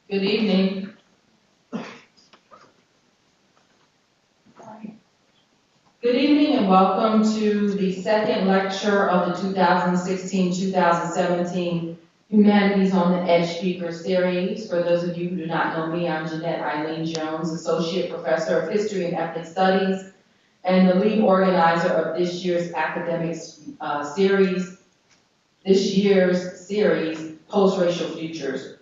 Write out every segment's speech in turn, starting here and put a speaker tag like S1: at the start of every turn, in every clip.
S1: Good evening. Good evening and welcome to the second lecture of the 2016-2017 Humanities on the Edge Speaker Series. For those of you who do not know me, I'm Jeanette Eileen Jones, Associate Professor of History and Ethnic Studies, and the lead organizer of this year's academic series, Post-Racial Futures, ?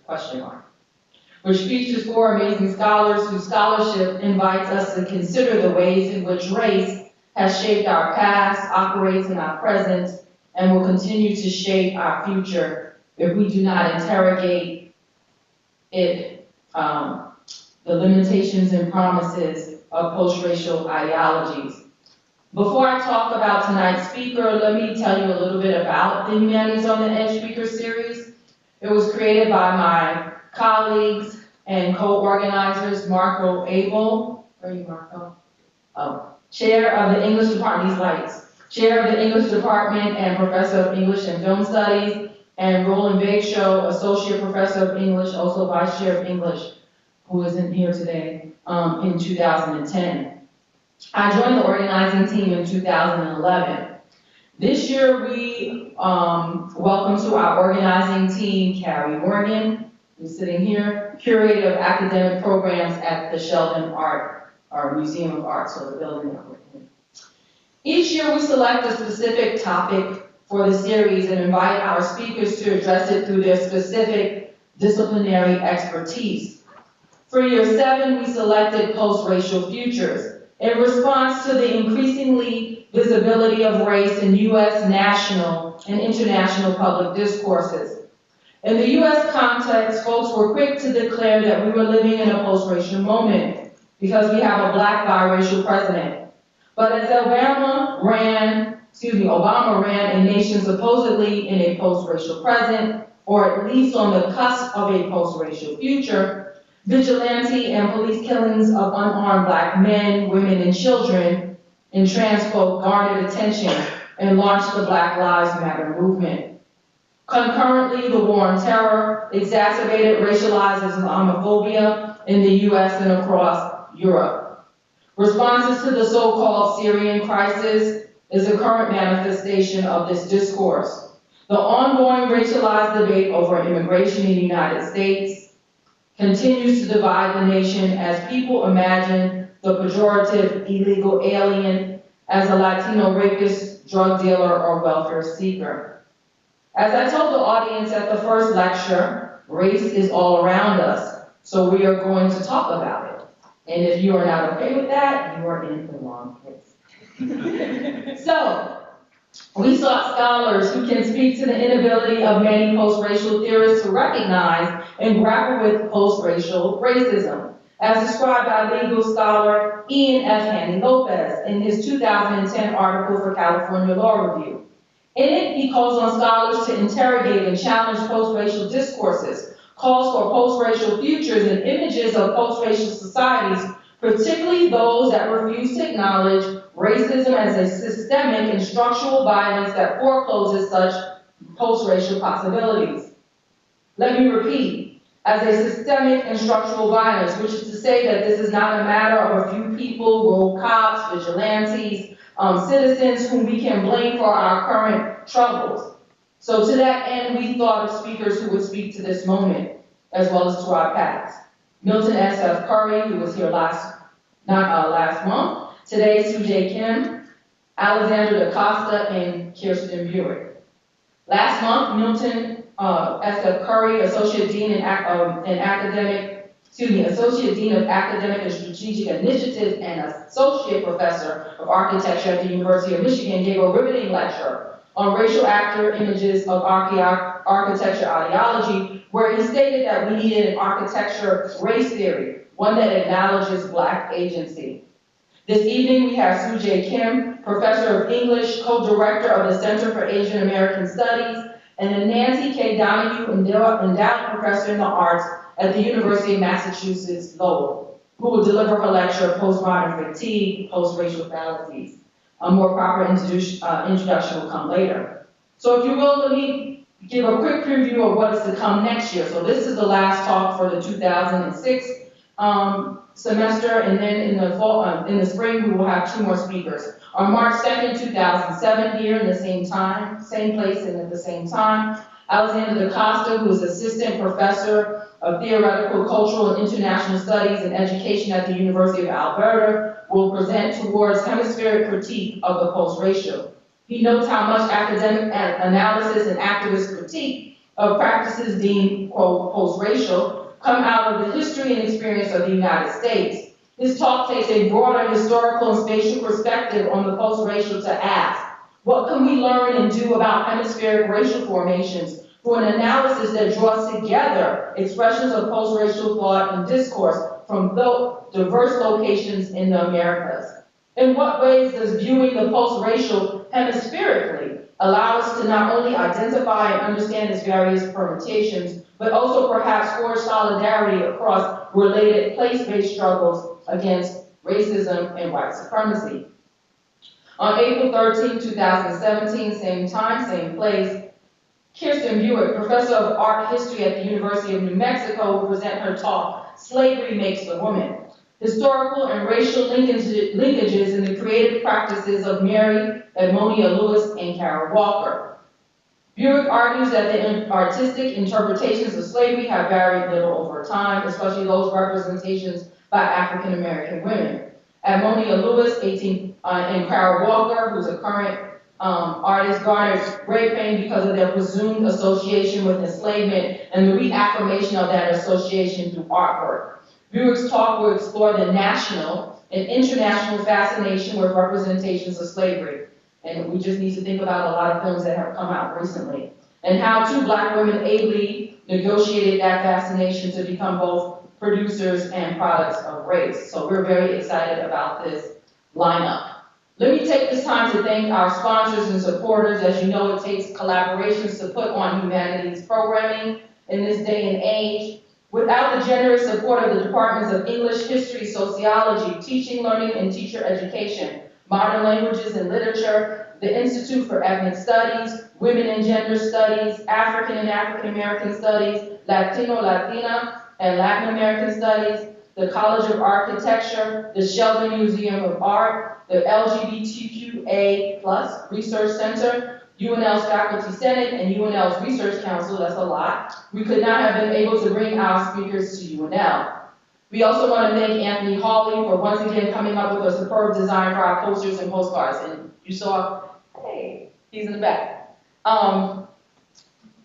S1: Which features 4 amazing scholars whose scholarship invites us to consider the ways in which race has shaped our past, operates in our present, and will continue to shape our future if we do not interrogate it, the limitations and promises of post-racial ideologies. Before I talk about tonight's speaker, let me tell you a little bit about the Humanities on the Edge Speaker Series. It was created by my colleagues and co-organizers, Marco Abel, where are you, Marco? Oh, Chair of the English Department, Chair of the English Department and Professor of English and Film Studies, and Roland Bagshow, Associate Professor of English, also Vice Chair of English, who isn't here today, in 2010. I joined the organizing team in 2011. This year we welcome to our organizing team Carrie Morgan, who's sitting here, Curator of Academic Programs at the Sheldon Museum of Art, so the building that we're in. Each year we select a specific topic for the series and invite our speakers to address it through their specific disciplinary expertise. For year 7, we selected post-racial futures in response to the increasingly visibility of race in U.S. national and international public discourses. In the U.S. context, folks were quick to declare that we were living in a post-racial moment because we have a black biracial president. But as Obama ran a nation supposedly in a post-racial present, or at least on the cusp of a post-racial future, vigilante and police killings of unarmed black men, women, and children in transpo garnered attention and launched the Black Lives Matter movement. Concurrently, the war on terror exacerbated racialized Islamophobia in the U.S. and across Europe. Responses to the so-called Syrian crisis is a current manifestation of this discourse. The ongoing racialized debate over immigration in the United States continues to divide the nation as people imagine the pejorative illegal alien as a Latino rapist, drug dealer, or welfare seeker. As I told the audience at the first lecture, race is all around us, so we are going to talk about it. And if you are not okay with that, you are in the wrong place. So, we sought scholars who can speak to the inability of many post-racial theorists to recognize and grapple with post-racial racism, as described by legal scholar Ian F. Haney Lopez in his 2010 article for California Law Review. In it, he calls on scholars to interrogate and challenge post-racial discourses, calls for post-racial futures and images of post-racial societies, particularly those that refuse to acknowledge racism as a systemic and structural violence that forecloses such post-racial possibilities. Let me repeat, as a systemic and structural violence, which is to say that this is not a matter of a few people, rogue cops, vigilantes, citizens whom we can blame for our current troubles. So to that end, we thought of speakers who would speak to this moment, as well as to our past. Milton S.F. Curry, who was here last month. Today, Sujay Kim, Alexandra DaCosta, and Kirsten Buick. Last month, Milton S.F. Curry, Associate Dean of Academic and Strategic Initiatives and Associate Professor of Architecture at the University of Michigan, gave a riveting lecture on racial actor images of architecture ideology, where he stated that we needed an architecture race theory, one that acknowledges black agency. This evening we have Sujay Kim, Professor of English, Co-Director of the Center for Asian American Studies, and a Nancy K. Donahue Endowed Professor in the Arts at the University of Massachusetts Lowell, who will deliver her lecture, Postmodern Fatigue, Post-Racial Fallacies. A more proper introduction will come later. So if you will, let me give a quick preview of what is to come next year. So this is the last talk for the 2006 semester, and then in the fall, in the spring, we will have 2 more speakers. On March 2nd, 2007, here in the same time, same place and at the same time, Alexander DaCosta, who is Assistant Professor of Theoretical, Cultural, and International Studies and Education at the University of Alberta, will present towards hemispheric critique of the post-racial. He notes how much academic analysis and activist critique of practices deemed, quote, post-racial come out of the history and experience of the United States. This talk takes a broader historical and spatial perspective on the post-racial to ask, what can we learn and do about hemispheric racial formations for an analysis that draws together expressions of post-racial thought and discourse from diverse locations in the Americas? In what ways does viewing the post-racial hemispherically allow us to not only identify and understand its various permutations, but also perhaps forge solidarity across related place-based struggles against racism and white supremacy? On April 13, 2017, same time, same place, Kirsten Buick, Professor of Art History at the University of New Mexico, will present her talk, Slavery Makes the Woman: Historical and Racial Linkages in the Creative Practices of Mary Edmonia Lewis and Carol Walker. Buick argues that the artistic interpretations of slavery have varied little over time, especially those representations by African American women. Edmonia Lewis, and Carol Walker, who's a current artist, garnered great fame because of their presumed association with enslavement and the reaffirmation of that association through artwork. Buick's talk will explore the national and international fascination with representations of slavery. And we just need to think about a lot of films that have come out recently, and how 2 Black women ably negotiated that fascination to become both producers and products of race. So we're very excited about this lineup. Let me take this time to thank our sponsors and supporters. As you know, it takes collaborations to put on humanities programming in this day and age. Without the generous support of the Departments of English, History, Sociology, Teaching, Learning, and Teacher Education, Modern Languages and Literature, the Institute for Ethnic Studies, Women and Gender Studies, African and African American Studies, Latino, Latina, and Latin American Studies, the College of Architecture, the Sheldon Museum of Art, the LGBTQA+ Research Center, UNL's Faculty Senate, and UNL's Research Council, that's a lot, we could not have been able to bring our speakers to UNL. We also want to thank Anthony Hawley for once again coming up with a superb design for our posters and postcards. And you saw, hey, he's in the back.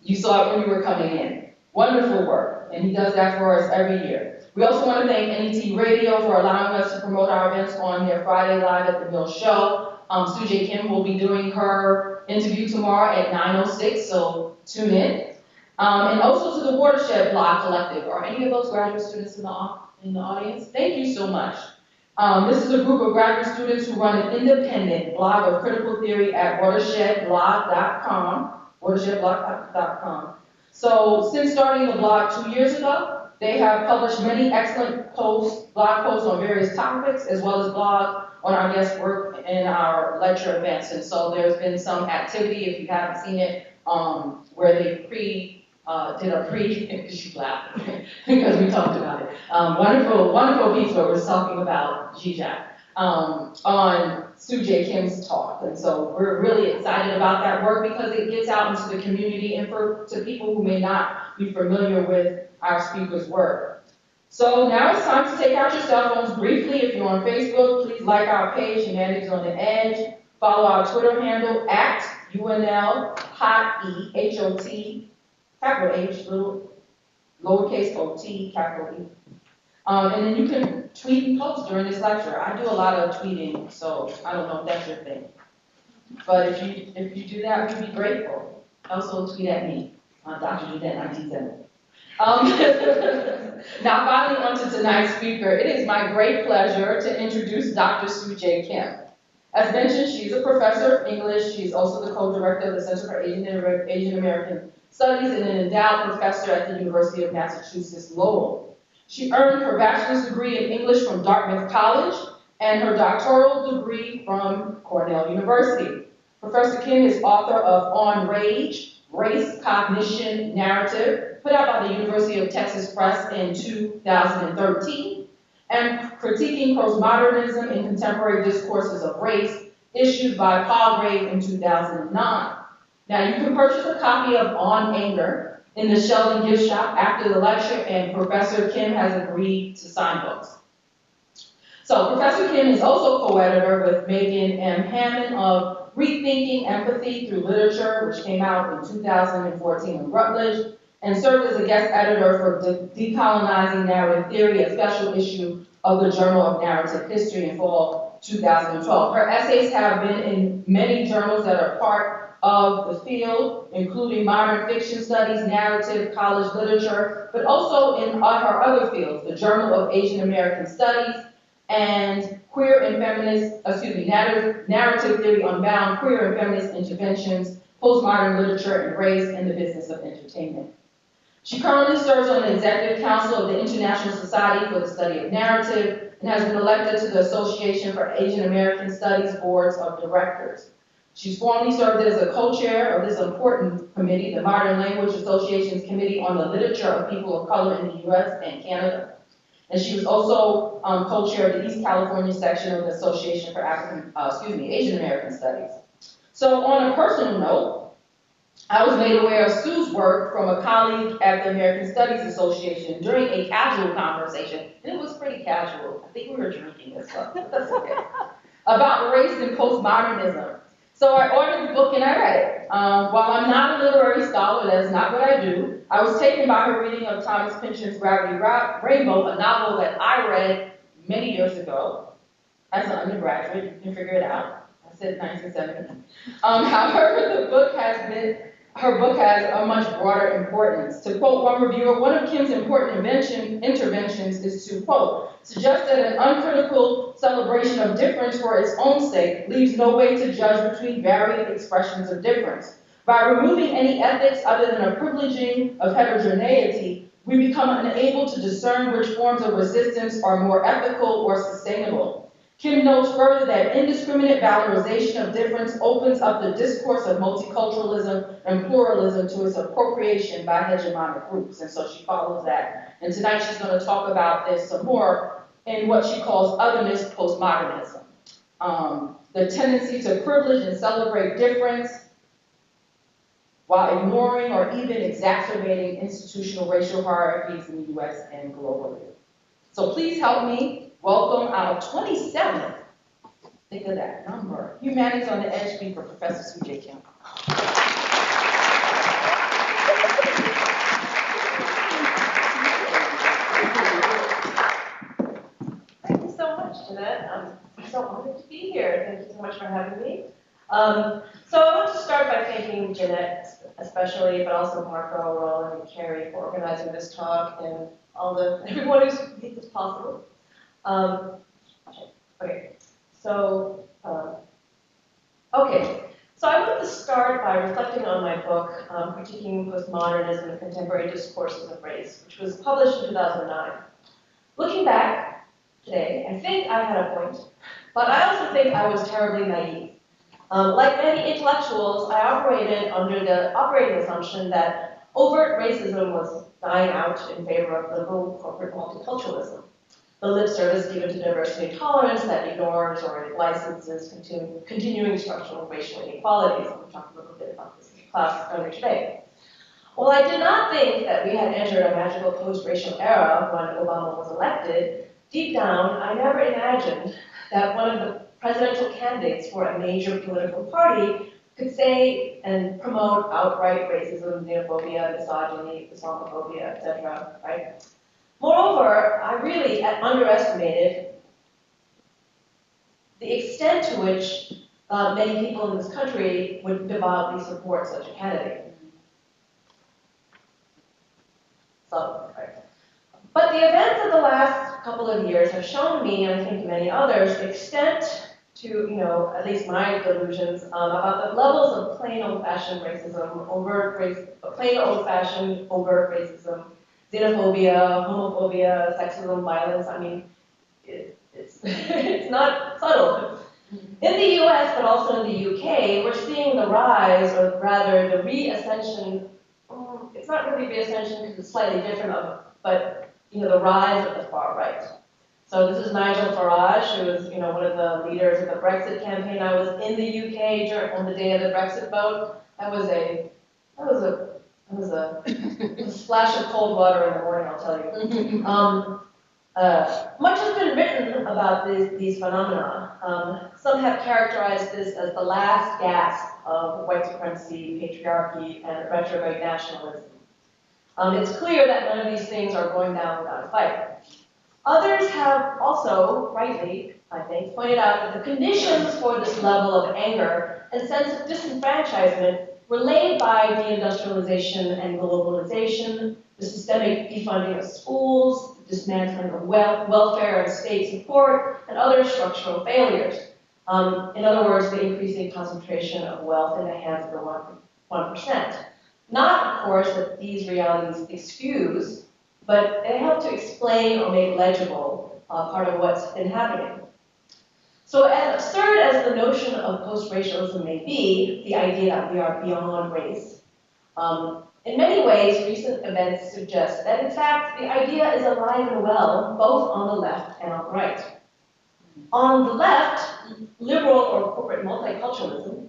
S1: You saw it when you were coming in. Wonderful work, and he does that for us every year. We also want to thank NET Radio for allowing us to promote our events on their Friday Live at the Mill Show. Sujay Kim will be doing her interview tomorrow at 9:06, so tune in. And also to the Watershed Blog Collective. Are any of those graduate students in the audience? Thank you so much. This is a group of graduate students who run an independent blog of critical theory at watershedblog.com. Watershedblog.com. So since starting the blog 2 years ago, they have published many excellent blog posts on various topics, as well as blogs on our guest work and our lecture events. And so there's been some activity, if you haven't seen it, where they she's laughing because we talked about it. Wonderful piece where we're talking about GJAC on Sujay Kim's talk. And so we're really excited about that work because it gets out into the community and to people who may not be familiar with our speakers' work. So now it's time to take out your cell phones briefly. If you're on Facebook, please like our page, Humanities on the Edge. Follow our Twitter handle at UNL Hot E, H-O-T, capital H, little lowercase o-t, capital E. And then you can tweet and post during this lecture. I do a lot of tweeting, so I don't know if that's your thing. But if you do that, we'd be grateful. Also tweet at me, Dr. Judette 1970. Now finally on to tonight's speaker. It is my great pleasure to introduce Dr. Sujay Kim. As mentioned, she's a professor of English. She's also the co-director of the Center for Asian American Studies and an endowed professor at the University of Massachusetts Lowell. She earned her bachelor's degree in English from Dartmouth College and her doctoral degree from Cornell University. Professor Kim is author of On Rage, Race, Cognition, Narrative, put out by the University of Texas Press in 2013, and Critiquing Postmodernism in Contemporary Discourses of Race, issued by Palgrave in 2009. Now, you can purchase a copy of On Anger in the Sheldon gift shop after the lecture, and Professor Kim has agreed to sign books. So Professor Kim is also co-editor with Meghan Hammond of Rethinking Empathy Through Literature, which came out in 2014 in Routledge, and served as a guest editor for Decolonizing Narrative Theory, a special issue of the Journal of Narrative History in fall 2012. Her essays have been in many journals that are part of the field, including modern fiction studies, narrative, college literature, but also in her other fields, the Journal of Asian American Studies, and Narrative Theory Unbound, Queer and Feminist Interventions, Postmodern Literature and Race, and the Business of Entertainment. She currently serves on the Executive Council of the International Society for the Study of Narrative and has been elected to the Association for Asian American Studies Boards of Directors. She's formerly served as a co-chair of this important committee, the Modern Language Association's Committee on the Literature of People of Color in the U.S. and Canada. And she was also co-chair of the East California section of the Association for Asian American Studies. So on a personal note, I was made aware of Sue's work from a colleague at the American Studies Association during a casual conversation, and it was pretty casual. I think we were drinking this stuff, but that's okay, about race and postmodernism. So I ordered the book and I read it. While I'm not a literary scholar, that is not what I do, I was taken by her reading of Thomas Pynchon's Gravity Rainbow, a novel that I read many years ago as an undergraduate. You can figure it out. I said 1970. However, her book has a much broader importance. To quote one reviewer, one of Kim's important interventions is to, quote, suggest that an uncritical celebration of difference for its own sake leaves no way to judge between varied expressions of difference. By removing any ethics other than a privileging of heterogeneity, we become unable to discern which forms of resistance are more ethical or sustainable. Kim notes further that indiscriminate valorization of difference opens up the discourse of multiculturalism and pluralism to its appropriation by hegemonic groups, and so she follows that. And tonight she's going to talk about this some more in what she calls otherness postmodernism. The tendency to privilege and celebrate difference while ignoring or even exacerbating institutional racial hierarchies in the U.S. and globally. So please help me welcome our 27th, think of that number, Humanities on the Edge speaker, Professor Sue J. Kim.
S2: Thank you so much, Jeanette. I'm so honored to be here. Thank you so much for having me. So I want to start by thanking Jeanette especially, but also Marco, Roland, and Carrie for organizing this talk, and everyone who's made this possible. So I want to start by reflecting on my book, Critiquing Postmodernism and Contemporary Discourses of Race, which was published in 2009. Looking back today, I think I had a point, but I also think I was terribly naive. Like many intellectuals, I operated under the operating assumption that overt racism was dying out in favor of liberal corporate multiculturalism, the lip service given to diversity and tolerance that ignores or licenses continuing structural racial inequalities. I'm going to talk a little bit about this in class earlier today. While I did not think that we had entered a magical post-racial era when Obama was elected, deep down, I never imagined that one of the presidential candidates for a major political party could say and promote outright racism, xenophobia, misogyny, Islamophobia, etc., right? Moreover, I really underestimated the extent to which many people in this country would devoutly support such a candidate. But the events of the last couple of years have shown me, and I think many others, the extent to, at least my delusions about the levels of plain old-fashioned racism, plain old-fashioned overt racism, xenophobia, homophobia, sexism, violence. I mean, it's not subtle. In the US, but also in the UK, we're seeing the rise, or rather the reascension. It's not really reascension because it's slightly different, but the rise of the far right. So this is Nigel Farage, who was one of the leaders of the Brexit campaign. I was in the UK on the day of the Brexit vote. That was a splash of cold water in the morning, I'll tell you. Much has been written about these phenomena. Some have characterized this as the last gasp of white supremacy, patriarchy, and retrograde nationalism. It's clear that none of these things are going down without a fight. Others have also, rightly, I think, pointed out that the conditions for this level of anger and sense of disenfranchisement were laid by deindustrialization and globalization, the systemic defunding of schools, the dismantling of welfare and state support, and other structural failures. In other words, the increasing concentration of wealth in the hands of the 1%. Not, of course, that these realities excuse, but they help to explain or make legible part of what's been happening. So as absurd as the notion of post-racialism may be, the idea that we are beyond race, in many ways, recent events suggest that, in fact, the idea is alive and well, both on the left and on the right. On the left, liberal or corporate multiculturalism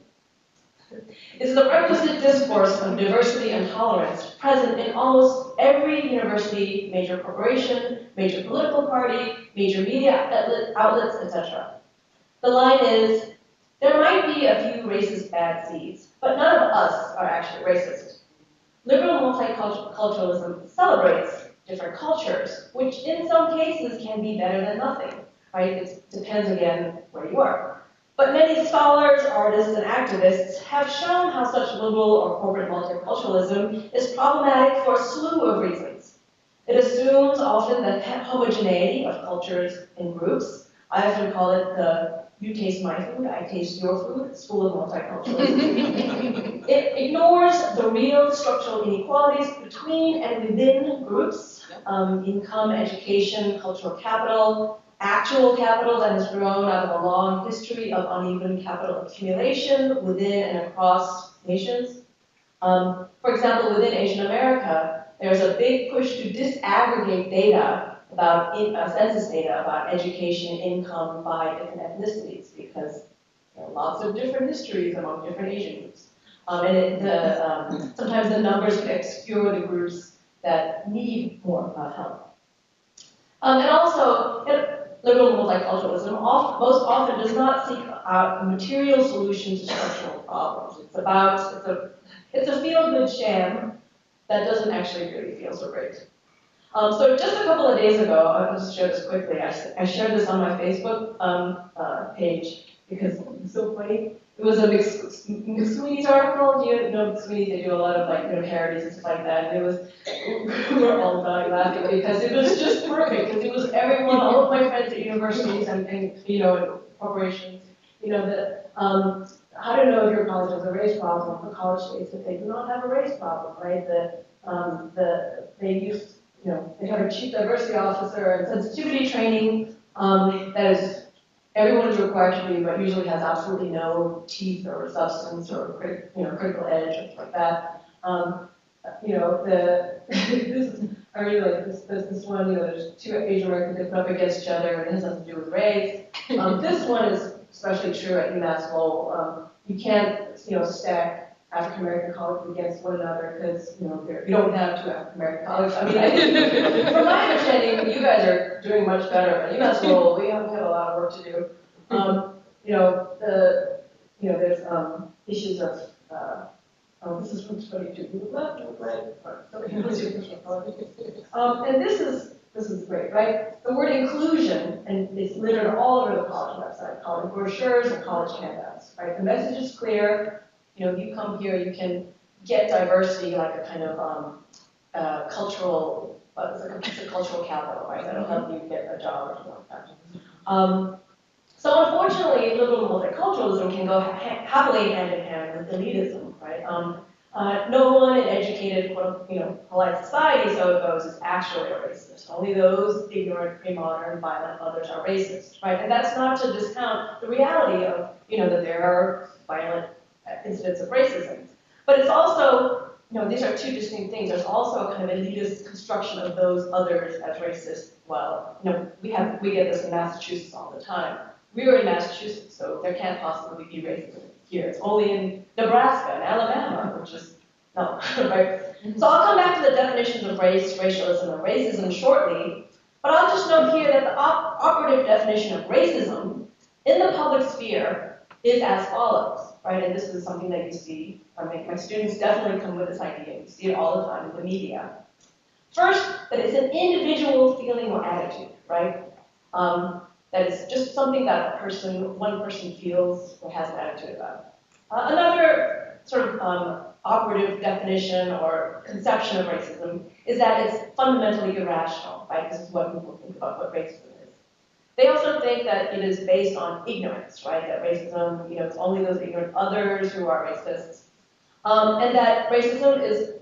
S2: is the requisite discourse of diversity and tolerance present in almost every university, major corporation, major political party, major media outlets, etc. The line is, there might be a few racist bad seeds, but none of us are actually racist. Liberal multiculturalism celebrates different cultures, which in some cases can be better than nothing, right? It depends again where you are. But many scholars, artists, and activists have shown how such liberal or corporate multiculturalism is problematic for a slew of reasons. It assumes often the homogeneity of cultures and groups. I often call it the you taste my food, I taste your food, school of multiculturalism. It ignores the real structural inequalities between and within groups, income, education, cultural capital, actual capital that has grown out of a long history of uneven capital accumulation within and across nations. For example, within Asian America, there's a big push to disaggregate data about census data about education, income by different ethnicities, because there are lots of different histories among different Asian groups. Sometimes the numbers can obscure the groups that need more help. And also, liberal multiculturalism most often does not seek out a material solution to structural problems. It's a feel-good sham that doesn't actually really feel so great. So just a couple of days ago, I'll just share this quickly. I shared this on my Facebook page because it's so funny. It was a McSweeney's article. You know McSweeney's, they do a lot of parodies and stuff like that. And it was, we were all dying laughing because it was just perfect. Because it was everyone, all of my friends at universities and corporations, how to know if your college has a race problem. The college states that they do not have a race problem, right? They have a chief diversity officer and sensitivity training that is everyone is required to do, but usually has absolutely no teeth or substance or critical edge or stuff like that. I really like this one. There's two Asian Americans that put up against each other, and it has nothing to do with race. This one is especially true at UMass Lowell. You can't stack African American colleagues against one another because you don't have two African American colleagues. I mean, from my understanding, you guys are doing much better. At UMass Lowell, we have a lot of work to do. There's issues of this is from 22. Move left, move right. Okay, let's do this one. And this is great, right? The word inclusion, and it's littered all over the college website, college brochures and college handouts, right? The message is clear. If you come here, you can get diversity like a kind of cultural, it's like a piece of cultural capital, right? That'll help you get a job or something like that. So unfortunately, liberal multiculturalism can go happily hand in hand with elitism, right? No one in educated, polite society, so it goes, is actually a racist. Only those ignorant, pre-modern, violent others are racist, right? And that's not to discount the reality of, that there are violent incidents of racism. But it's also, these are two distinct things. There's also a kind of elitist construction of those others as racist. Well, we get this in Massachusetts all the time. We're in Massachusetts, so there can't possibly be racism here. It's only in Nebraska and Alabama, which is, no, right? So I'll come back to the definitions of race, racialism, and racism shortly, but I'll just note here that the operative definition of racism in the public sphere is as follows, right? And this is something that you see, my students definitely come with this idea, you see it all the time in the media. First, that it's an individual feeling or attitude, right? That it's just something that one person feels or has an attitude about. Another sort of operative definition or conception of racism is that it's fundamentally irrational, right? This is what people think about what racism is. They also think that it is based on ignorance, right? That racism, it's only those ignorant others who are racists. And that racism is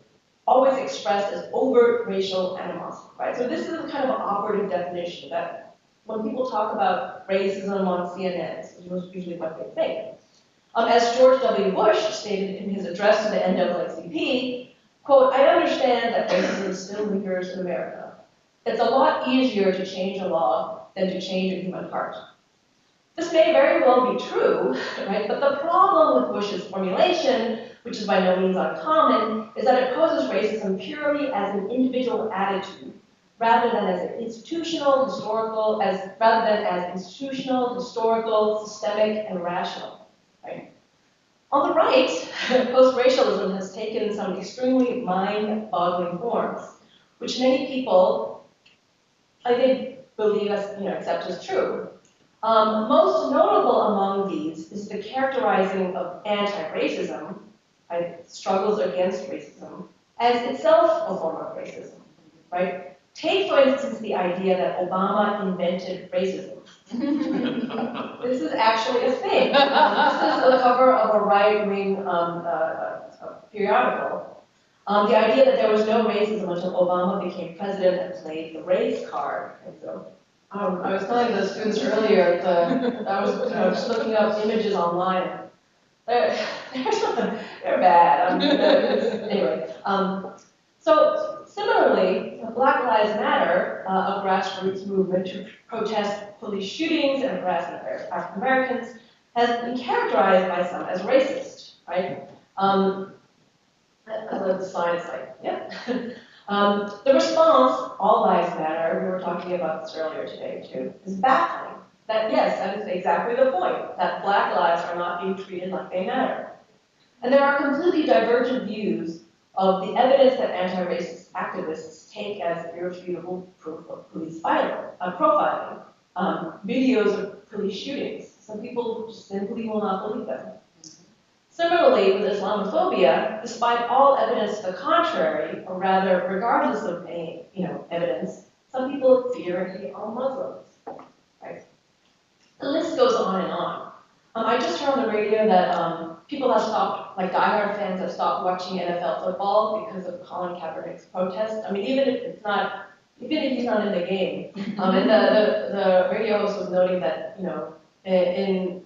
S2: always expressed as overt racial animosity, right? So this is a kind of an operative definition that when people talk about racism on CNN, this is usually what they think. As George W. Bush stated in his address to the NAACP, quote, "I understand that racism still lingers in America. It's a lot easier to change a law than to change a human heart." This may very well be true, right? But the problem with Bush's formulation, which is by no means uncommon, is that it poses racism purely as an individual attitude, rather than as institutional, historical, systemic, and rational. Right? On the right, post-racialism has taken some extremely mind-boggling forms, which many people, I think, believe accept as true. Most notable among these is the characterizing of anti-racism, struggles against racism, as itself a form of racism, right? Take, for instance, the idea that Obama invented racism. This is actually a thing. This is the cover of a right-wing periodical. The idea that there was no racism until Obama became president and played the race card. And so, I was telling the students earlier, I was just looking up images online. They're bad. Anyway, so similarly, Black Lives Matter, a grassroots movement to protest police shootings and harassment of African Americans, has been characterized by some as racist, right? I love the sign, it's like, yeah. The response, all lives matter, we were talking about this earlier today too, is baffling. That yes, that is exactly the point, that Black lives are not being treated like they matter. And there are completely divergent views of the evidence that anti-racist activists take as irrefutable proof of police profiling, videos of police shootings. Some people simply will not believe them. Similarly, with Islamophobia, despite all evidence to the contrary, or rather, regardless of any evidence, some people fear and hate all Muslims. Right? The list goes on and on. I just heard on the radio that people have stopped, like diehard fans have stopped watching NFL football because of Colin Kaepernick's protest. I mean, even if he's not in the game. And the radio host was noting that, in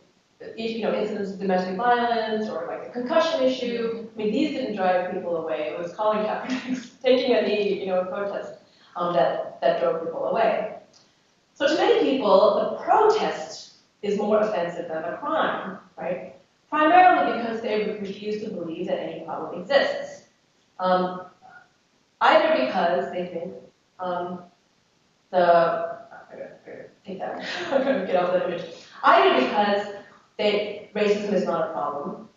S2: incidents of domestic violence or like a concussion issue, I mean, these didn't drive people away. It was Colin Kaepernick taking a knee, in protest that drove people away. So to many people, the protest is more offensive than the crime, right? Primarily because they refuse to believe that any problem exists. Either because they think take that, get off that image. Either because racism is not a problem,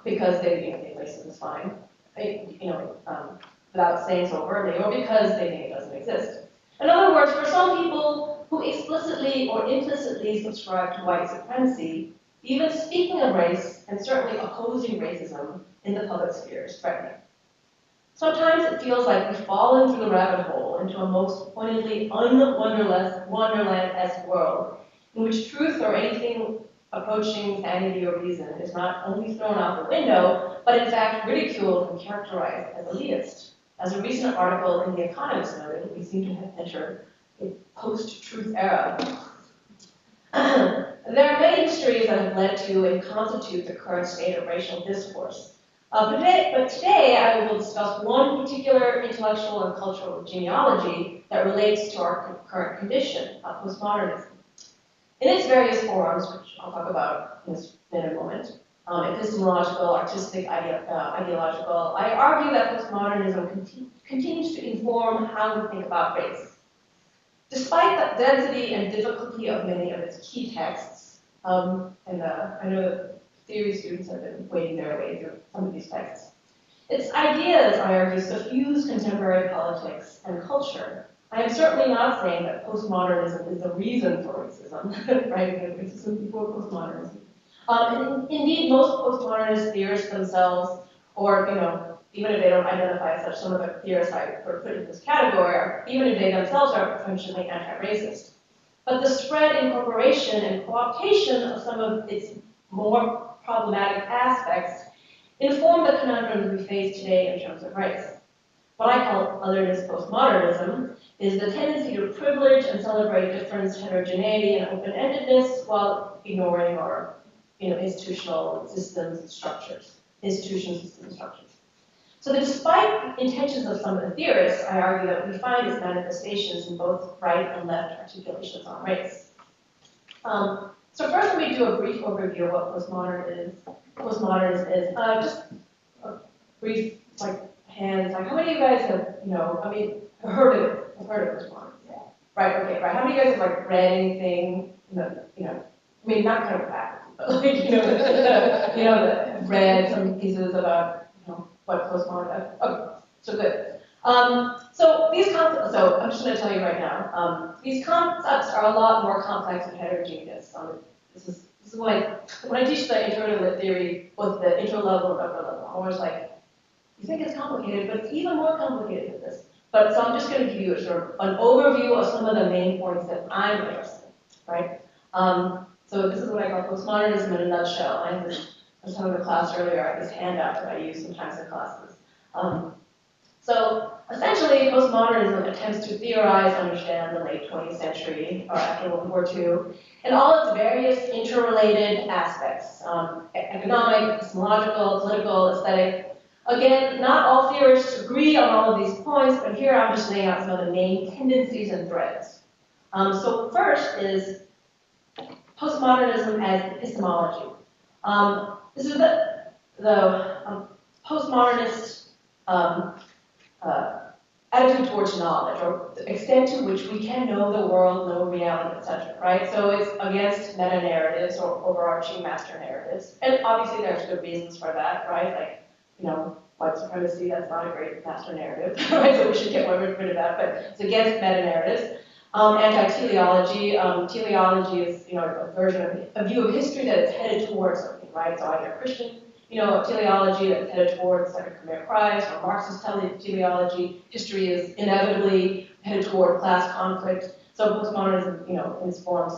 S2: because they think racism is fine, without saying so overtly, or because they think it doesn't exist. In other words, for some people who explicitly or implicitly subscribe to white supremacy, even speaking of race and certainly opposing racism in the public sphere is threatening. Sometimes it feels like we've fallen through the rabbit hole into a most pointedly un-Wonderland-esque world in which truth or anything approaching sanity or reason is not only thrown out the window, but in fact ridiculed and characterized as elitist. As a recent article in The Economist noted, we seem to have entered a post-truth era. There are many histories that have led to and constitute the current state of racial discourse. But today I will discuss one particular intellectual and cultural genealogy that relates to our current condition, postmodernism. In its various forms, which I'll talk about in a moment, epistemological, artistic, ideological, I argue that postmodernism continues to inform how we think about race. Despite the density and difficulty of many of its key texts, I know that theory students have been wading their way through some of these texts, its ideas, I argue, suffuse contemporary politics and culture. I am certainly not saying that postmodernism is the reason for racism, right? Racism before postmodernism. Indeed, most postmodernist theorists themselves, or even if they don't identify as such, some of the theorists I put in this category, even if they themselves are potentially anti-racist. But the spread, incorporation, and co-optation of some of its more problematic aspects inform the conundrums we face today in terms of race. What I call otherness postmodernism is the tendency to privilege and celebrate difference, heterogeneity, and open-endedness while ignoring our institutional systems and structures. So that despite the intentions of some of the theorists, I argue that we find its manifestations in both right and left articulations on race. So first, let me do a brief overview of what postmodernism is. Just a brief, hands. How many of you guys have, heard of it? Have heard of postmodernism? Yeah. Right. Okay. Right. How many of you guys have read anything? Not kind of faculty, but read some pieces about what postmodern. Okay. So good. So these concepts. So I'm just going to tell you right now. These concepts are a lot more complex and heterogeneous. This is when I teach the intro to lit theory, both the intro level and upper level. I'm always like, you think it's complicated, but it's even more complicated than this. But so I'm just going to give you a sort of an overview of some of the main points that I'm interested in, right? So this is what I call postmodernism in a nutshell. I was telling the class earlier, I have this handout that I use sometimes in classes. So essentially, postmodernism attempts to theorize, understand the late 20th century, or after World War II, and all its various interrelated aspects, economic, epistemological, political, aesthetic. Again, not all theorists agree on all of these points, but here I'm just laying out some of the main tendencies and threads. So first is postmodernism as epistemology. This is the postmodernist attitude towards knowledge, or the extent to which we can know the world, know reality, etc. Right? So it's against meta-narratives or overarching master narratives, and obviously there's good reasons for that, right? White supremacy, that's not a great master narrative, right? So we should get rid of that, but it's against meta-narratives. Anti-teleology. Teleology is, a version of a view of history that is headed towards something, right? So either Christian, teleology that's headed towards second commit Christ, or Marxist teleology. History is inevitably headed toward class conflict. So postmodernism, in its forms,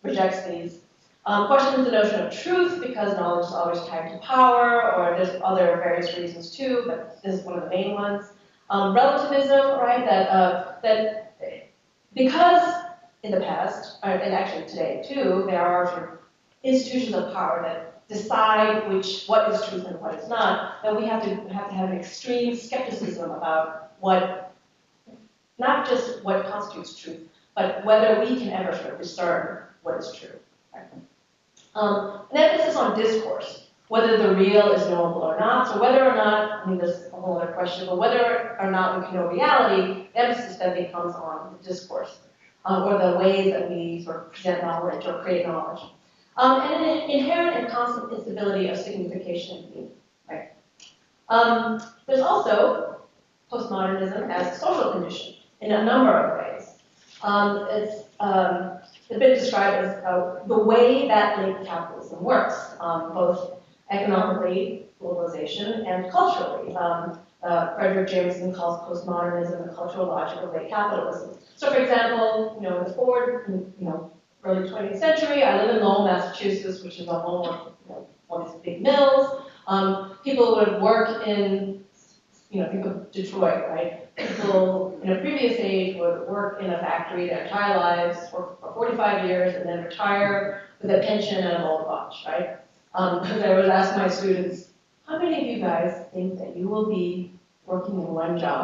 S2: rejects these. Questions the notion of truth because knowledge is always tied to power, or there's other various reasons too, but this is one of the main ones. Relativism, right? That because in the past, and actually today too, there are sort of institutions of power that decide what is truth and what is not, that we have to have an extreme skepticism about not just what constitutes truth, but whether we can ever sort of discern what is true. Right? An emphasis on discourse, whether the real is knowable or not. So whether or not, this is a whole other question, but whether or not we can know reality, the emphasis then becomes on the discourse, or the ways that we sort of present knowledge or create knowledge. And an inherent and constant instability of signification and meaning. Right? There's also postmodernism as a social condition in a number of ways. It's been described as the way that late capitalism works, both economically, globalization, and culturally. Frederick Jameson calls postmodernism the cultural logic of late capitalism. So, for example, the Ford, early 20th century. I live in Lowell, Massachusetts, which is a home of one of these big mills. People would work in, think of Detroit, right? People in a previous age would work in a factory their entire lives, work for 45 years, and then retire with a pension and a gold watch, right? Because I would ask my students, how many of you guys think that you will be working in one job